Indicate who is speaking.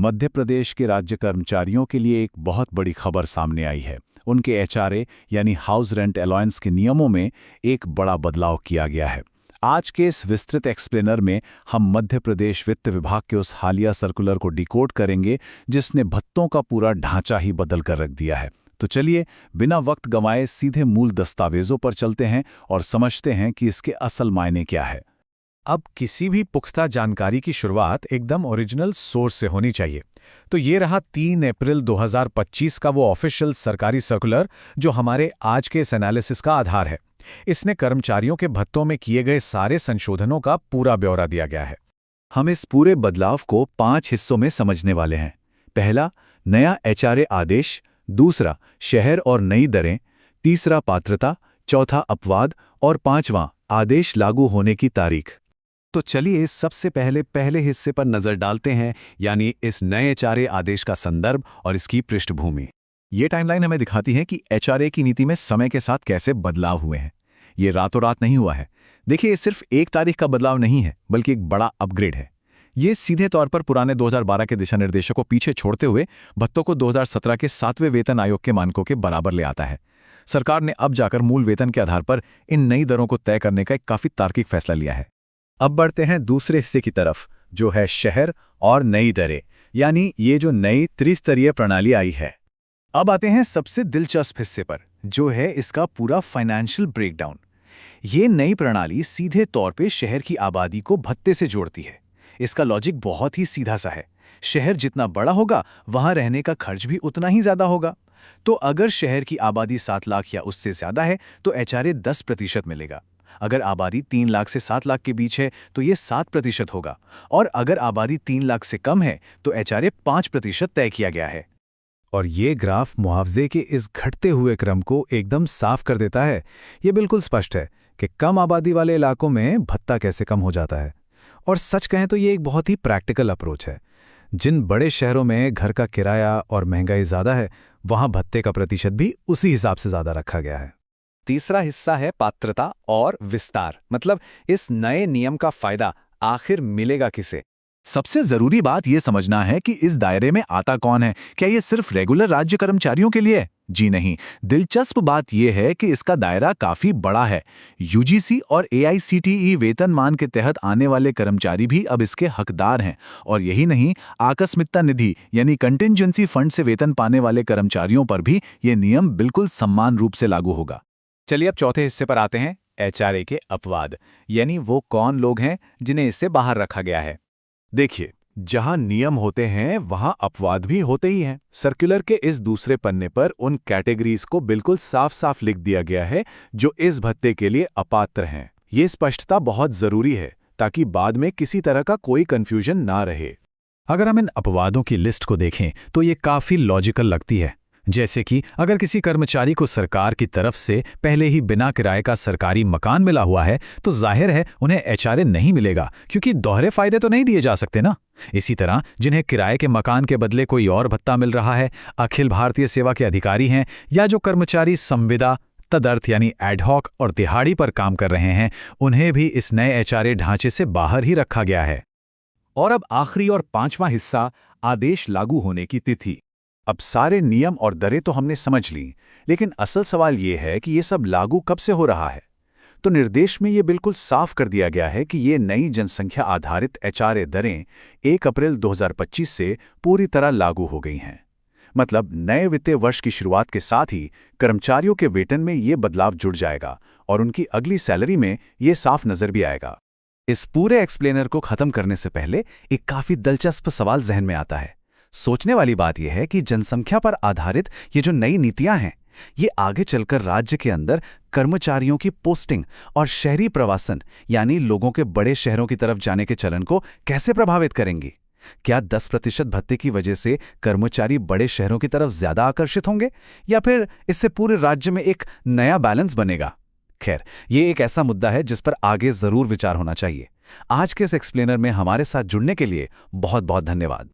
Speaker 1: मध्य प्रदेश के राज्य कर्मचारियों के लिए एक बहुत बड़ी खबर सामने आई है। उनके एचआरए यानी हाउस रेंट अलाउंस के नियमों में एक बड़ा बदलाव किया गया है। आज के इस विस्तृत एक्सप्लेनर में हम मध्य प्रदेश वित्त विभाग के उस हालिया सर्कुलर को डिकोड करेंगे जिसने भत्तों का पूरा ढांचा ही बदल कर रख दिया है। तो चलिए बिना वक्त गंवाए सीधे मूल दस्तावेजों पर चलते हैं और समझते हैं कि इसके असल मायने क्या है।
Speaker 2: अब किसी भी पुख्ता जानकारी की शुरुआत एकदम ओरिजिनल सोर्स से होनी चाहिए। तो ये रहा 3 अप्रैल 2025 का वो ऑफिशियल सरकारी सर्कुलर जो हमारे आज के इस एनालिसिस का आधार है। इसने कर्मचारियों के भत्तों में किए गए सारे संशोधनों का पूरा ब्यौरा दिया गया है।
Speaker 1: हम इस पूरे बदलाव को 5 हिस्सों में समझने वाले हैं। पहला, नया एचआरए आदेश। दूसरा, शहर और नई दरें। तीसरा, पात्रता। चौथा, अपवाद। और पांचवां, आदेश लागू होने की तारीख।
Speaker 2: तो चलिए सबसे पहले हिस्से पर नजर डालते हैं, यानी इस नए एचआरए आदेश का संदर्भ और इसकी पृष्ठभूमि। ये टाइमलाइन हमें दिखाती है कि एचआरए की नीति में समय के साथ कैसे बदलाव हुए हैं। ये रातों रात नहीं हुआ है। देखिए, ये सिर्फ एक तारीख का बदलाव नहीं है, बल्कि एक बड़ा अपग्रेड है। ये सीधे तौर पर पुराने 2012 के दिशा निर्देशों को पीछे छोड़ते हुए भत्तों को 2017 के 7वें वेतन आयोग के मानकों के बराबर ले आता है। सरकार ने अब जाकर मूल वेतन के आधार पर इन नई दरों को तय करने का एक काफी तार्किक फैसला लिया है।
Speaker 1: अब बढ़ते हैं दूसरे हिस्से की तरफ, जो है शहर और नई दरें, यानी ये जो नई त्रिस्तरीय प्रणाली आई है।
Speaker 2: अब आते हैं सबसे दिलचस्प हिस्से पर, जो है इसका पूरा फाइनेंशियल ब्रेकडाउन। ये नई प्रणाली सीधे तौर पे शहर की आबादी को भत्ते से जोड़ती है। इसका लॉजिक बहुत ही सीधा सा है। शहर जितना बड़ा होगा, वहां रहने का खर्च भी उतना ही ज्यादा होगा। तो अगर शहर की आबादी 7 लाख या उससे ज्यादा है तो एचआरए 10% मिलेगा। अगर आबादी 3 लाख से 7 लाख के बीच है तो ये 7% होगा, और अगर आबादी 3 लाख से कम है तो एचआरए 5% तय किया गया है।
Speaker 1: और ये ग्राफ मुआवजे के इस घटते हुए क्रम को एकदम साफ कर देता है। ये बिल्कुल स्पष्ट है कि कम आबादी वाले इलाकों में भत्ता कैसे कम हो जाता है। और सच कहें तो ये एक बहुत ही प्रैक्टिकल अप्रोच है। जिन बड़े शहरों में घर का किराया और महंगाई ज़्यादा है, वहाँ भत्ते का प्रतिशत भी उसी हिसाब से ज़्यादा रखा गया है।
Speaker 2: तीसरा हिस्सा है पात्रता और विस्तार, मतलब इस नए नियम का फायदा आखिर मिलेगा किसे।
Speaker 1: सबसे जरूरी बात यह समझना है कि इस दायरे में आता कौन है। क्या ये सिर्फ रेगुलर राज्य कर्मचारियों के लिए? जी नहीं। दिलचस्प बात यह है कि इसका दायरा काफी बड़ा है। यूजीसी और एआईसीटीई वेतनमान के तहत आने वाले कर्मचारी भी अब इसके हकदार हैं। और यही नहीं, आकस्मिकता निधि यानी कंटिंजेंसी फंड से वेतन पाने वाले कर्मचारियों पर भी ये नियम बिल्कुल समान रूप से लागू होगा।
Speaker 2: चलिए अब चौथे हिस्से पर आते हैं, एचआरए के अपवाद, यानी वो कौन लोग हैं जिन्हें इससे बाहर रखा गया है।
Speaker 1: देखिए, जहां नियम होते हैं वहां अपवाद भी होते ही हैं। सर्कुलर के इस दूसरे पन्ने पर उन कैटेगरीज को बिल्कुल साफ साफ लिख दिया गया है जो इस भत्ते के लिए अपात्र हैं। ये स्पष्टता बहुत जरूरी है ताकि बाद में किसी तरह का कोई कंफ्यूजन ना रहे।
Speaker 2: अगर हम इन अपवादों की लिस्ट को देखें तो ये काफी लॉजिकल लगती है। जैसे कि अगर किसी कर्मचारी को सरकार की तरफ से पहले ही बिना किराए का सरकारी मकान मिला हुआ है तो जाहिर है उन्हें एचआरए नहीं मिलेगा, क्योंकि दोहरे फायदे तो नहीं दिए जा सकते ना। इसी तरह जिन्हें किराए के मकान के बदले कोई और भत्ता मिल रहा है, अखिल भारतीय सेवा के अधिकारी हैं, या जो कर्मचारी संविदा, तदर्थ यानी एडहॉक और दिहाड़ी पर काम कर रहे हैं, उन्हें भी इस नए एचआरए ढांचे से बाहर ही रखा गया है।
Speaker 1: और अब आखिरी और 5वां हिस्सा, आदेश लागू होने की तिथि। अब सारे नियम और दरें तो हमने समझ ली, लेकिन असल सवाल ये है कि ये सब लागू कब से हो रहा है। तो निर्देश में ये बिल्कुल साफ कर दिया गया है कि ये नई जनसंख्या आधारित एचआरए दरें 1 अप्रैल 2025 से पूरी तरह लागू हो गई हैं। मतलब नए वित्तीय वर्ष की शुरुआत के साथ ही कर्मचारियों के वेतन में ये बदलाव जुड़ जाएगा और उनकी अगली सैलरी में ये साफ नजर भी आएगा।
Speaker 2: इस पूरे एक्सप्लेनर को खत्म करने से पहले एक काफी दिलचस्प सवाल जहन में आता है। सोचने वाली बात यह है कि जनसंख्या पर आधारित ये जो नई नीतियां हैं, ये आगे चलकर राज्य के अंदर कर्मचारियों की पोस्टिंग और शहरी प्रवासन यानी लोगों के बड़े शहरों की तरफ जाने के चलन को कैसे प्रभावित करेंगी। क्या 10% भत्ते की वजह से कर्मचारी बड़े शहरों की तरफ ज्यादा आकर्षित होंगे, या फिर इससे पूरे राज्य में एक नया बैलेंस बनेगा? खैर, ये एक ऐसा मुद्दा है जिस पर आगे जरूर विचार होना चाहिए। आज के इस एक्सप्लेनर में हमारे साथ जुड़ने के लिए बहुत बहुत धन्यवाद।